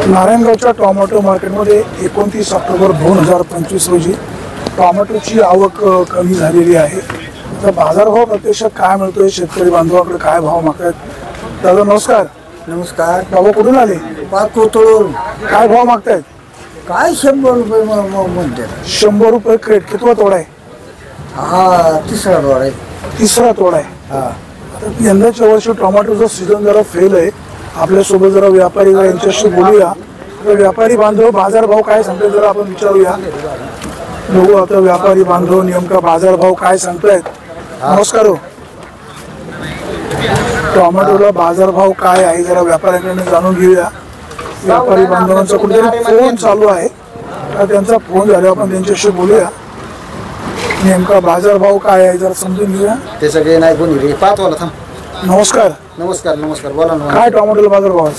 नारायणगावच्या tomato मार्केटमध्ये 29 October 2025 रोजी टोमॅटोची आवक कमी झालेली आहे। आता बाजारभाव प्रत्यक्षात काय मिळतोय, शेतकरी बांधवांकडे काय भाव मागतात? दादा नमस्कार। नमस्कार। बाबा कुठून आले? पाकोतळून। काय भाव मागतायत? काय 100 रुपये म्हणते। 100 रुपये क्रेट। कितवा तोडा आहे? हा तिसरा तोडा आहे। तिसरा तोडा आहे। हा आता यंदाच्या वर्षी टोमॅटोचा सीझन जरा फेल आहे। आपल्यासोबत जरा व्यापारी यांच्याशी बोलूया। तर व्यापारी बांधव बाजारभाव काय सांगतात जरा आपण विचारूया। बघू आता व्यापारी बांधव नेमका बाजारभाव काय सांगतायत। नमस्कार हो। टोमॅटोला बाजारभाव काय आहे जरा व्यापाऱ्यांकडून जाणून घेऊया। व्यापारी बांधवांचा कुठेतरी फोन चालू आहे, त्यांचा फोन झाला आपण त्यांच्याशी बोलूया। नेमका बाजारभाव काय आहे जरा समजून घेऊया। ते सगळे नाही कोणी रे पाहतो थांब। नमस्कार। नमस्कार नमस्कार बोला ना। काय टोमॅटोला बाजारभाव आहे?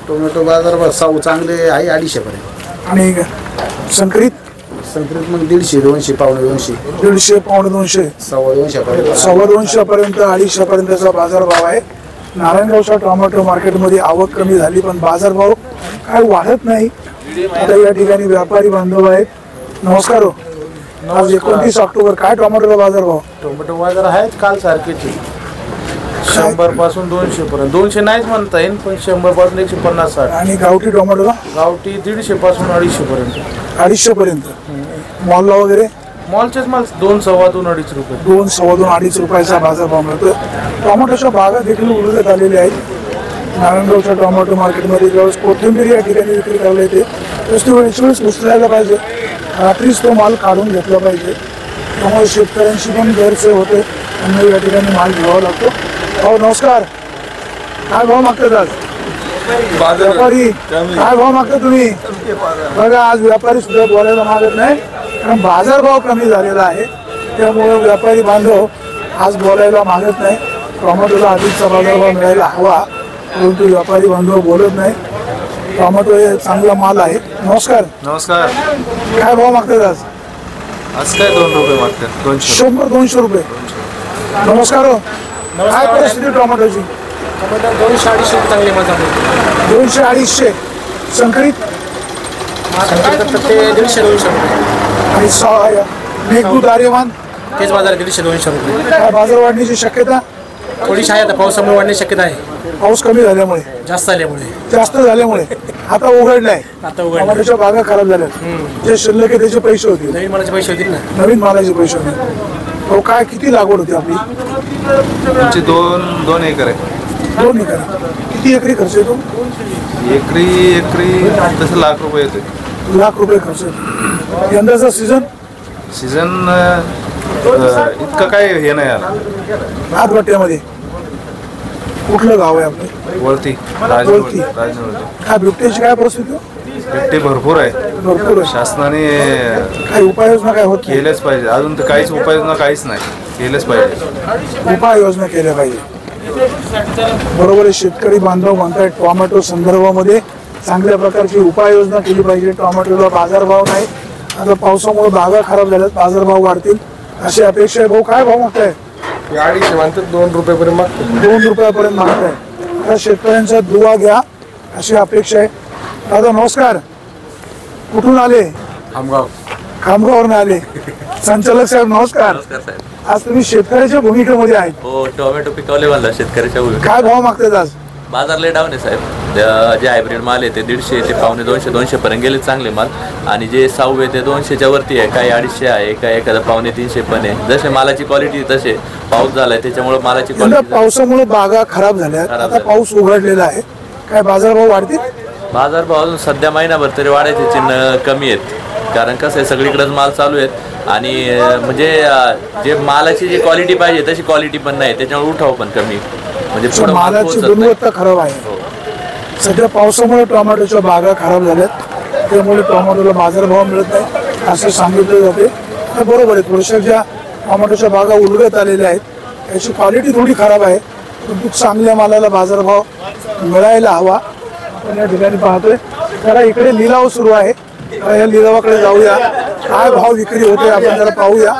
टोमॅटो बाजार साऊ चांगले आहे 250 पर्यंत। आणि संकरित संकरित मग 150 200 पावणे 200 150 पावणे 200 सव्वा 200 पर्यंत। सव्वा 200 पर्यंत 250 पर्यंतचा बाजारभाव आहे। नारायणगावच्या टोमॅटो मार्केटमध्ये आवक कमी झाली पण बाजारभाव काय वाढत नाही। आता या ठिकाणी व्यापारी बांधव आहेत। नमस्कार हो। आज 29 ऑक्टोबर काय टोमॅटोला बाजारभाव? टोमॅटो बाजार आहेत काल सारखेच 100 पासून 200 पर्यंत। 200 नाहीच म्हणता येईल पण 100 पासून 150 60। आणि गावठी टोमॅटोला गावठी 150 पासून 250 पर्यंत। 250 पर्यंत। मॉलला वगैरे मॉलचेच माल 2 सव्वा 2 2.5 रुपये। 2 सव्वा 2 2.5 रुपयाचा बाजारभाव मिळतोय। टोमॅटोच्या बागा देखील उघडण्यात आलेल्या आहेत। नारायणगावच्या टोमॅटो मार्केटमध्ये ज्यावेळेस कोथिंबीर या ठिकाणी विक्री करायला येते त्यावेळेस तो वेळेस उचलायला पाहिजे, रात्रीच तो माल काढून घेतला पाहिजे। त्यामुळे शेतकऱ्यांशी पण गैरसोय होते, त्यांना या ठिकाणी माल घ्यावा लागतो। हो नमस्कार। काय भाव मागतात आज व्यापारी? काय भाव मागता तुम्ही? बघा आज व्यापारी सुद्धा बोलायला मागत नाही कारण बाजारभाव कमी झालेला आहे। त्यामुळे व्यापारी बांधव आज बोलायला मागत नाही। टोमॅटोला अधिकचा बाजारभाव मिळायला हवा परंतु व्यापारी बांधव बोलत नाही। टोमॅटो हे चांगला माल आहे। नमस्कार। नमस्कार। काय भाव मागतात आज? आज काय 2 रुपये मागतात। 100 200 रुपये। नमस्कार हो। काय परिस्थिती टोमॅटोची? टोमॅटो 200 250 चांगले माझा 200 250 संकरित ते 150 200 आणि मेघदूत आर्यमान तेच बाजार 150 200 रुपये। काय बाजार वाढण्याची शक्यता? थोडीशी आहे आता पावसामुळे वाढण्याची शक्यता आहे। पाऊस कमी झाल्यामुळे जास्त आल्यामुळे जास्त झाल्यामुळे आता उघडलाय। आता उघड टोमॅटोच्या बागा खराब झाल्या। जे शिल्लक आहे त्याचे पैसे होते, नवीन मालाचे पैसे होतील ना। नवीन मालाचे पैसे होते। तो काय किती लागवड होती आपली? आमची 2 एकर आहे। 2 एकर। किती एकरी खर्च येतो? एकरी तसं लाख रुपये येते। लाख रुपये खर्च येतो। यंदाचा सीझन इतकं काय हे नाही आलं। हातभट्ट्यामध्ये कुठलं गाव आहे आपलं? वरती वरती। राजनवरती काय बिबट्याची काय परिस्थिती? बिबटे भरपूर आहे। भरपूर आहे। शासनाने काही उपाययोजना काय होत नाही? केल्याच पाहिजे। अजून तर काहीच उपाययोजना काहीच नाही, केलंच पाहिजे। उपाययोजना केल्या पाहिजे। बरोबर आहे। शेतकरी बांधव म्हणतात टोमॅटो संदर्भामध्ये चांगल्या प्रकारची उपाययोजना केली पाहिजे। टोमॅटोला बाजारभाव नाही, आता पावसामुळे बागा खराब झाल्यात, बाजारभाव वाढतील अशी अपेक्षा आहे। भाऊ काय भाव मागताय? 250 म्हणतात 2 रुपयापर्यंत मागतात। 2 रुपयापर्यंत मागताय। आता शेतकऱ्यांचा दुवा घ्या अशी अपेक्षा आहे। दादा नमस्कार। कुठून आले? खामगाव। खामगाववरून आले। संचालक साहेब नमस्कार। आज तुम्ही शेतकऱ्याच्या भूमिकेमध्ये आहेत। हो टोमॅटो पिकवले मला शेतकऱ्याच्या भूमिका। काय भाव मागतात आज? बाजार लय डाऊन आहे साहेब। जे हायब्रिड माल आहे ते 150 ते पावणे 200 पर्यंत गेले चांगले माल। आणि जे साऊ आहे ते 200च्या वरती आहे, काही 250 आहे, काही एखादा पावणे 300 पण आहे। जसे मालाची क्वालिटी तसे पाऊस झालाय त्याच्यामुळे मालाची क्वालिटी पावसामुळे बागा खराब झाल्या, आता पाऊस उघडलेला आहे, काय बाजारभाव वाढतील? बाजारभाव अजून सध्या महिनाभर तरी वाढायचे चिन्ह कमी आहेत। कारण कसं आहे सगळीकडेच माल चालू आहेत आणि म्हणजे जे मालाची जी क्वालिटी पाहिजे तशी क्वालिटी पण नाही, त्याच्यामुळे उठाव पण कमी म्हणजे मालाची गुणवत्ता खराब आहे। सध्या पावसामुळे टोमॅटोच्या बागा खराब झाल्यात, त्यामुळे टोमॅटोला बाजारभाव मिळत नाही असं सांगितलं जाते। बरोबर आहे, थोड्याशा ज्या टोमॅटोच्या बागा उलगत आलेल्या आहेत त्याची क्वालिटी थोडी खराब आहे, परंतु चांगल्या मालाला बाजारभाव मिळायला हवा। आपण या ठिकाणी पाहतोय जरा इकडे लिलाव सुरू आहे, या लिलावाकडे जाऊया, काय भाव विक्री होते आपण जरा पाहूया।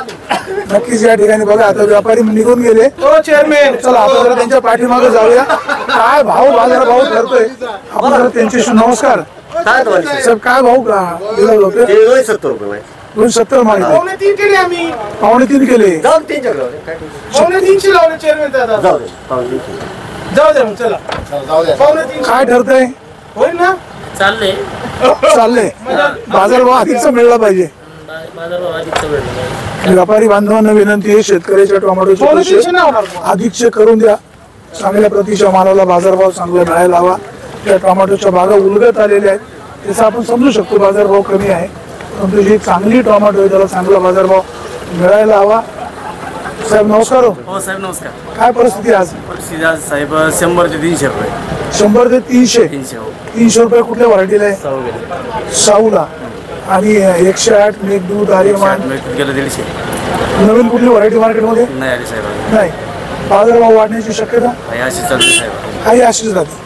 नक्कीच या ठिकाणी बघा आता व्यापारी निघून गेले। चेअरमॅन चला आता जरा त्यांच्या पाठीमागे जाऊया, काय भाव बाजार भाव ठरतोय आपण जरा त्यांच्याशी। नमस्कार। काय तुम्हाला साहेब काय भाऊ का दिला होते ते 270 रुपये 270 मागितले. 2.5 केले आम्ही. 2.5 केले. जाऊ दे, 300 लावले, काय टेन्शन 3.5 लावले चेअरमॅन दादा. जाऊ दे, 300. जाऊ द्या मग चला. 3.5 काय ठरतंय होईल ना. चाललंय बाजारभाव अधिकचा मिळला पाहिजे. व्यापारी बांधवांना विनंती आहे शेतकऱ्याच्या टोमॅटोचे 3.5 पैसे नाही होणार. अधिकचे करून द्या. चांगल्या प्रतीच्या मालाला बाजारभाव चांगला मिळायला हवा. त्या टोमॅटोच्या बागा उलगत आलेल्या आहेत त्याचा आपण समजू शकतो बाजारभाव कमी आहे परंतु जी चांगली टोमॅटो आहे त्याला चांगला बाजारभाव मिळायला हवा. साहेब नमस्कार. हो साहेब नमस्कार. काय परिस्थिती आज? परिस्थिती आज साहेब 100 ते 300 रुपये. 100 ते 300. 300 हो. 300 रुपये कुठल्या व्हरायटीला आहे? साऊ गेले. साऊला. आणि 108 मेघदूत आर्यमान गेलं 150. नवीन कुठली व्हरायटी मार्केटमध्ये नाही आली साहेब. नाही. बाजारभाव वाढण्याची शक्यता काही अशी चालू आहे साहेब. काही अशीच राहते.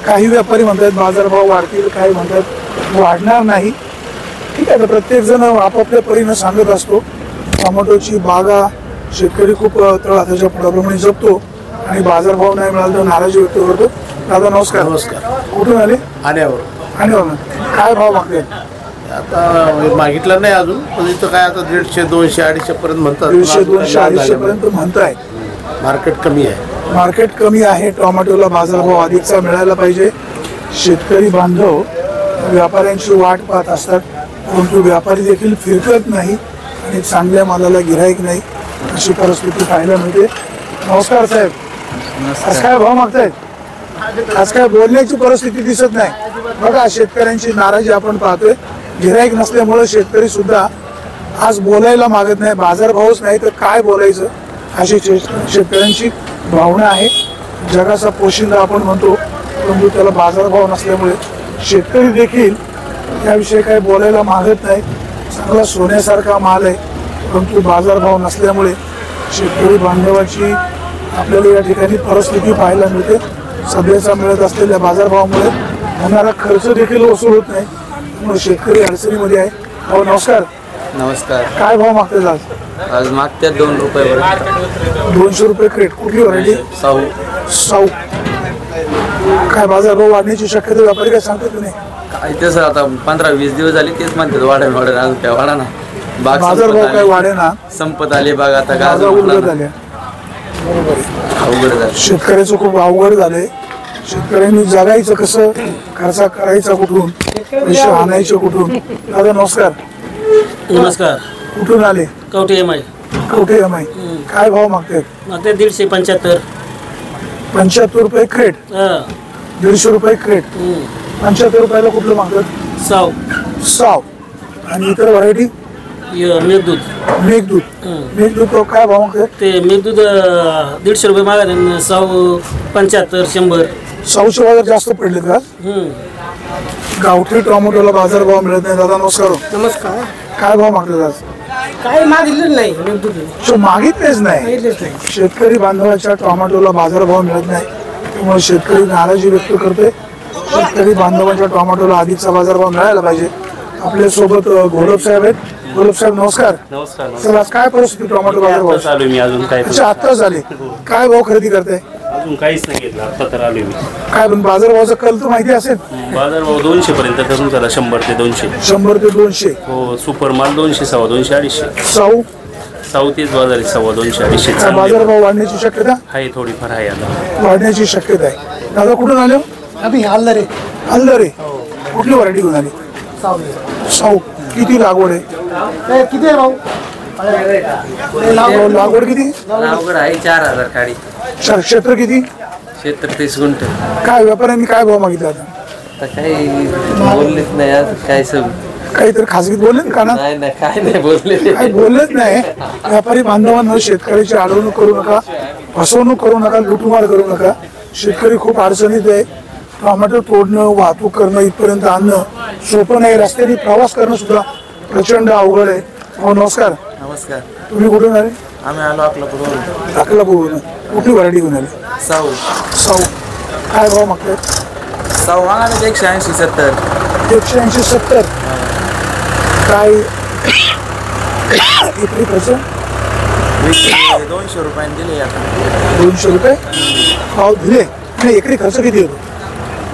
काही व्यापारी म्हणतात बाजारभाव वाढतील काही म्हणतात वाढणार नाही. ठीक आहे तर प्रत्येक जण आपापल्या परीनं सांगत असतो. टोमॅटोची बागा शेतकरी खूप तळहाताच्या पुढाप्रमाणे जपतो आणि बाजारभाव नाही मिळाला तर नाराजी व्यक्त करतो. दादा नमस्कार. नमस्कार. कुठून आले? आण्यावर आणि काय भाव मागते? आता मागितलं नाही अजून पण इथं काय आता 150 200 250 पर्यंत म्हणतात. 150 200 250 पर्यंत म्हणताय. मार्केट कमी आहे. मार्केट कमी आहे. टोमॅटोला बाजारभाव अधिकचा मिळायला पाहिजे. शेतकरी बांधव व्यापाऱ्यांची वाट पाहत असतात परंतु व्यापारी देखील फिरकत नाही आणि चांगल्या मालाला गिऱ्हाईक नाही अशी परिस्थिती पाहायला मिळते. नमस्कार साहेब. आज काय भाव मागतायत? आज काय बोलण्याची परिस्थिती दिसत नाही. बघा शेतकऱ्यांची नाराजी आपण पाहतोय. गिऱ्हाईक नसल्यामुळे शेतकरी सुद्धा आज बोलायला मागत नाही. बाजारभावच नाही तर काय बोलायचं अशी शेतकऱ्यांची भावना आहे. जगाचा पोशिंदा आपण म्हणतो परंतु त्याला बाजारभाव नसल्यामुळे शेतकरी देखील याविषयी काही बोलायला मागत नाही. चांगला सोन्यासारखा माल आहे परंतु बाजारभाव नसल्यामुळे शेतकरी बांधवाची आपल्याला या ठिकाणी परिस्थिती पाहायला मिळते. सध्याचा मिळत असलेल्या बाजारभावामुळे होणारा खर्च देखील वसूल होत नाही त्यामुळे शेतकरी अडचणीमध्ये आहे. हो नमस्कार. नमस्कार. काय भाव मागतात आज? आज मागत्यात 2 रुपये. 200 रुपये क्रेट. कुठली व्हरायटी? साऊ. साऊ. काय बाजारभाव वाढण्याची शक्यता व्यापारी काय सांगतात की नाही? काय तसं आता 15-20 दिवस झाले तेच म्हणतात वाढेल अजून काय वाढा ना. बाजारभाव काय वाढे ना. संपत आले बाग आता बाजार उलगत आल्या. बरोबर आहे. अवघड झालं. शेतकऱ्याचं खूप अवघड झालंय. शेतकऱ्यांनी जगायचं कसं खर्च करायचा कुठून पैसे आणायचे कुठून? दादा नमस्कार. नमस्कार. कुठून आले? कवठे एम आय. कवठे एम आय. काय भाव मागतात? मागते 175. 75 रुपये क्रेट. 150 रुपये क्रेट. 75 रुपयाला कुठलं मागतात? साव. साव. आणि इतर व्हरायटी? मेघदूत. मेघदूत. मेघदूत काय भाव मागतात? ते मेघदूत 150 रुपये मागा. साव 75 100. साऊचे बाजार जास्त पडलेत का? गावठी टोमॅटोला बाजारभाव मिळत नाही. दादा नमस्कार. नमस्कार. काय भाव मागतात आज? काय मागितलं नाही मेघदूत. मागितलेच नाही. शेतकरी बांधवाच्या टोमॅटोला बाजारभाव मिळत नाही त्यामुळे शेतकरी नाराजी व्यक्त करते. शेतकरी बांधवाच्या टोमॅटोला अधिकचा बाजारभाव मिळायला पाहिजे. आपल्या सोबत घोलप साहेब आहेत. घोलप साहेब नमस्कार. नमस्कार. सर आज काय परिस्थिती टोमॅटो बाजारभाव? चालू मी अजून काय अच्छा आत्ता झाले. काय भाव खरेदी करताय? अजून काहीच नाही घेतलं. आता तर आलो मी. काय पण बाजारभावाचा कल तर माहिती असेल. बाजारभाव 200 पर्यंत धरून झाला. 100 ते 200. 100 ते 200. हो सुपर माल 200 सव्वा 200 250. साऊ. साऊ तेच बाजार आहे सव्वा 200 250. काय बाजारभाव वाढण्याची शक्यता? आहे थोडीफार आहे आता. वाढण्याची शक्यता आहे. दादा कुठून आले? आम्ही हल्लारे. हलदरे. कुठली व्हरायटी घेऊन आली? साऊ. किती लागवड आहे? किती आहे भाऊ? लागवड किती? अवघड आहे. 4000 काढी. क्षेत्र किती? क्षेत्र 30 गुंठ. काय व्यापाऱ्यांनी काय भाव मागितला आता? आता काही बोललेच नाही आज. काय सब काहीतरी खासगीत बोलले का ना? नाही नाही काय नाही बोलले. काही बोललेच नाही. व्यापारी बांधवांना शेतकऱ्याची अडवणूक करू नका, फसवणूक करू नका, लुटमार करू नका. शेतकरी खूप अडचणीत आहे. टोमॅटो तोडणं वाहतूक करणं इथपर्यंत आणणं सोपं नाही. रस्त्याने प्रवास करणं सुद्धा प्रचंड अवघड आहे. हो नमस्कार. नमस्कार. तुम्ही कुठून आले? आम्ही आलो अकलापूरवरून. अकलापूरवरून. कुठली व्हरायटी घेऊन आली? साऊ. साऊ. काय भाव मागतात? साऊ मागा 180 70. 180 70. काय एकरी खर्च? 200 रुपयाने दिले आता. 200 रुपये भाव दिले. नाही एकरी खर्च किती होतो?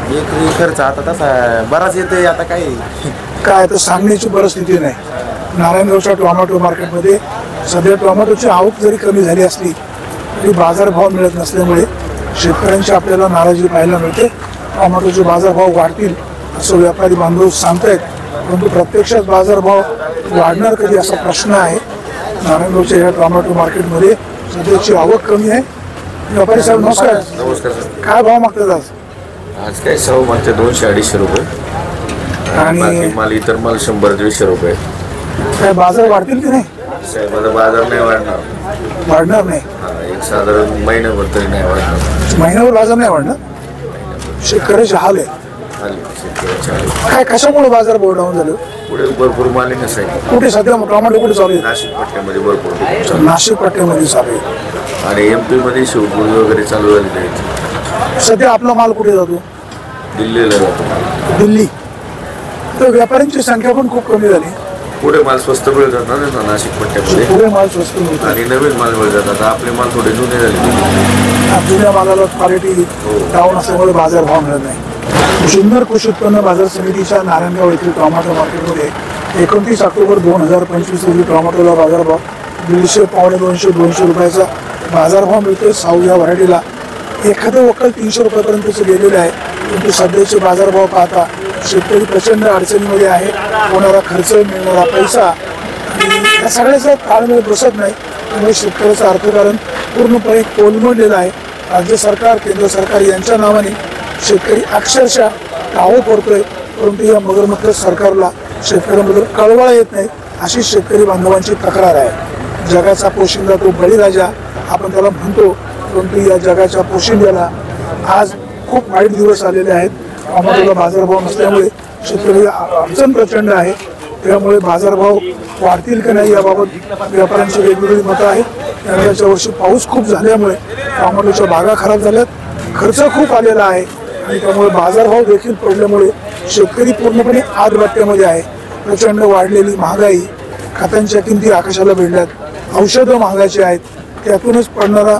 एकरी खर्च आता तसा बराच येते आता काय काय तर सांगण्याची परिस्थिती नाही. नारायणगावच्या टोमॅटो मार्केटमध्ये सध्या टोमॅटोची आवक जरी कमी झाली असली तरी बाजारभाव मिळत नसल्यामुळे शेतकऱ्यांची आपल्याला नाराजी पाहायला मिळते. टोमॅटोचे बाजारभाव वाढतील असं व्यापारी बांधव सांगतायत, परंतु प्रत्यक्षात बाजारभाव वाढणार कधी असा प्रश्न आहे. नारायणगावच्या या टोमॅटो मार्केटमध्ये सध्याची आवक कमी आहे. व्यापारी साहेब नमस्कार. नमस्कार सर. काय भाव मागतात आज? आज काय सव मागते 200-250 रुपये आणि बाकी माल इतर माल 100-150 रुपये. काय बाजार वाढतील की नाही? साहेब आता बाजार नाही वाढणार. वाढणार नाही. एक साधारण महिनाभर तरी नाही वाढणार. महिन्यावर बाजार नाही वाढणार. शेतकऱ्याचे हाल आहे. आले शेतकऱ्याचे आले. काय कशामुळे बाजार भाव डाऊन झाले? पुढे भरपूर माल आहे ना साहेब. कुठे सध्या टोमॅटो कुठे चालू आहे? नाशिक पट्ट्यामध्ये भरपूर. नाशिक पट्ट्यामध्ये चालू आहे आणि MP मध्ये शिवपुरी वगैरे चालू झालेले आहेत. सध्या आपला माल कुठे जातो? दिल्लीला जातो माल. दिल्ली. तर व्यापाऱ्यांची संख्या पण खूप कमी झाली. पुढे माल स्वस्त मिळतात ना नाशिक पट्ट्यामध्ये पुढे माल स्वस्त मिळतो आणि नवीन माल मिळतात. आता आपले माल थोडे जुने झाले. जुन्या मालाला क्वालिटी डाऊन असल्यामुळे बाजार भाव मिळत नाही. जुन्नर कृषी उत्पन्न बाजार समितीच्या नारायणगाव येथील टोमॅटो मार्केटमध्ये 29 ऑक्टोबर 2025 रोजी टोमॅटोला बाजारभाव 150, 250, 200 रुपयाचा बाजारभाव मिळतोय. साऊ या व्हरायटीला एखादं वक्कल 300 रुपयापर्यंतच गेलेले आहे. परंतु सध्याचे बाजारभाव पाहता शेतकरी प्रचंड अडचणीमध्ये आहे. होणारा खर्च, मिळणारा पैसा आणि या सगळ्याचा ताळमेळ बसत नाही. त्यामुळे शेतकऱ्याचं अर्थकारण पूर्णपणे कोलमडलेलं आहे. राज्य सरकार, केंद्र सरकार यांच्या नावाने शेतकरी अक्षरशः कावं पडतोय, परंतु या मगरमच्छ सरकारला शेतकऱ्यांबद्दल कळवळा येत नाही, अशी शेतकरी बांधवांची तक्रार आहे. जगाचा पोशिंदा तो बळीराजा आपण त्याला म्हणतो, परंतु या जगाच्या पोशिंद्याला आज खूप वाईट दिवस आलेले आहेत. टोमॅटोला बाजारभाव नसल्यामुळे शेतकरी अडचण प्रचंड आहे. त्यामुळे बाजारभाव वाढतील की नाही याबाबत व्यापाऱ्यांची वेगवेगळी मतं आहेत. यंदाच्या वर्षी पाऊस खूप झाल्यामुळे टोमॅटोच्या बागा खराब झाल्यात, खर्च खूप आलेला आहे आणि त्यामुळे बाजारभाव देखील पडल्यामुळे शेतकरी पूर्णपणे आदबट्ट्यामध्ये आहे. प्रचंड वाढलेली महागाई, खतांच्या किमती आकाशाला भिडल्यात, औषधं महागाची आहेत, त्यातूनच पडणारा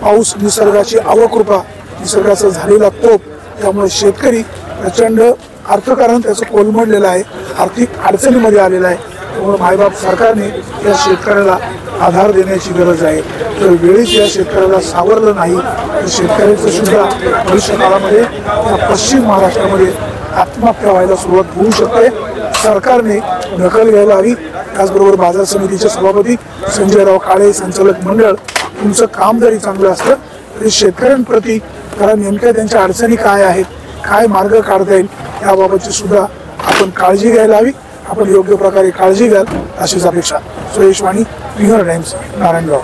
पाऊस, निसर्गाची अवकृपा, निसर्गाचा झालेला कोप, त्यामुळे शेतकरी प्रचंड अर्थकारण त्याचं कोलमडलेलं आहे, आर्थिक अडचणीमध्ये आलेला आहे. त्यामुळे मायबाप सरकारने या शेतकऱ्याला आधार देण्याची गरज आहे. जर वेळीच या शेतकऱ्याला सावरलं नाही तर शेतकऱ्याचं सुद्धा भविष्य काळामध्ये या पश्चिम महाराष्ट्रामध्ये आत्महत्या व्हायला सुरुवात होऊ शकते. सरकारने दखल घ्यायला हवी. त्याचबरोबर बाजार समितीचे सभापती संजयराव काळे, संचालक मंडळ, तुमचं काम जरी चांगलं असलं तरी शेतकऱ्यांप्रती कारण नेमक्या त्यांच्या अडचणी काय आहेत, काय मार्ग काढता येईल याबाबतची सुद्धा आपण काळजी घ्यायला हवी. आपण योग्य प्रकारे काळजी घ्याल अशीच अपेक्षा. सुरेश वाणी, विंगर टाइम्स, नारायणगाव.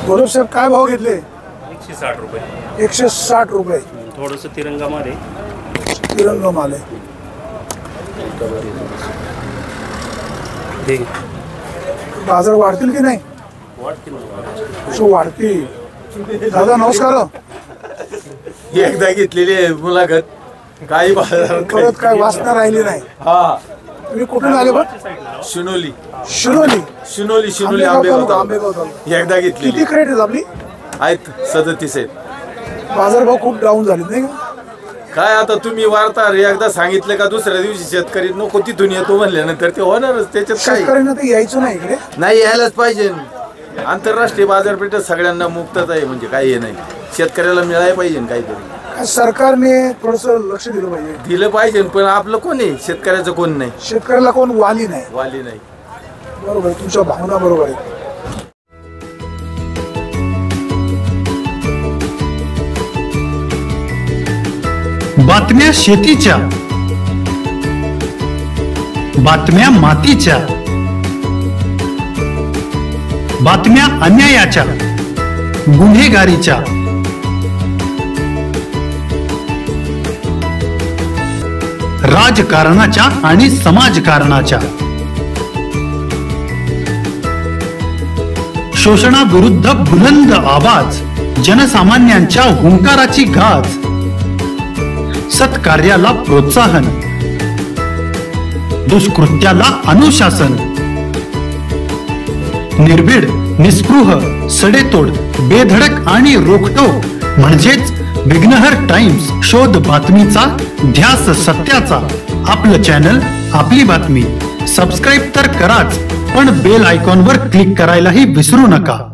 बरोबर साहेब, काय भाव घेतले? 160 रुपये. 160 रुपये. थोडंसं तिरंगा माल आहे. तिरंगा माल आहे. बाजार वाढतील की नाही? वाढतील. दादा नमस्कार. एकदा घेतलेली आहे मुलाखत, काही परत काय वाचना राहिली नाही. हा, तुम्ही कुठून आले बघ? शिनोली शिरोली. शिनोली आंबेगाव आंबेगाव तालुका. एकदा घेतलेली. किती क्रेट आहेत आपली? आहेत 37 आहेत. बाजारभाव खूप डाऊन झाले नाही का? काय आता तुम्ही वार्ताहर एकदा सांगितलं का दुसऱ्या दिवशी शेतकरी नको तिथून येतो म्हणल्यानंतर ते होणारच. त्याच्यात काय शेतकऱ्यांना तर यायचं नाही इकडे. नाही, यायलाच पाहिजे. आंतरराष्ट्रीय बाजारपेठेत सगळ्यांना मुक्तता आहे, म्हणजे काही हे नाही. शेतकऱ्याला मिळायला पाहिजे काहीतरी. सरकारने थोडस लक्ष दिलं पाहिजे. दिलं पाहिजे, पण आपलं कोण आहे? शेतकऱ्याचं कोण नाही. शेतकऱ्याला कोण वाली नाही. वाली नाही. बरोबर, तुमच्या भावना बरोबर आहे. बातम्या शेतीच्या, बातम्या मातीच्या, बातम्या अन्यायाच्या, गुन्हेगारीच्या, राजकारणाच्या आणि समाजकारणाच्या, शोषणाविरुद्ध बुलंद आवाज, जनसामान्यांच्या हुंकाराची गाज, सत्कार्याला प्रोत्साहन, दुष्कृत्याला अनुशासन, निर्भीड, निस्पृह, सडेतोड, बेधडक आणि रोखठोक म्हणजेच विघ्नहर टाइम्स, शोध बातमीचा, ध्यास सत्याचा. आपलं चॅनल, आपली बातमी. सबस्क्राईब तर कराच, पण बेल आयकॉनवर क्लिक करायलाही विसरू नका.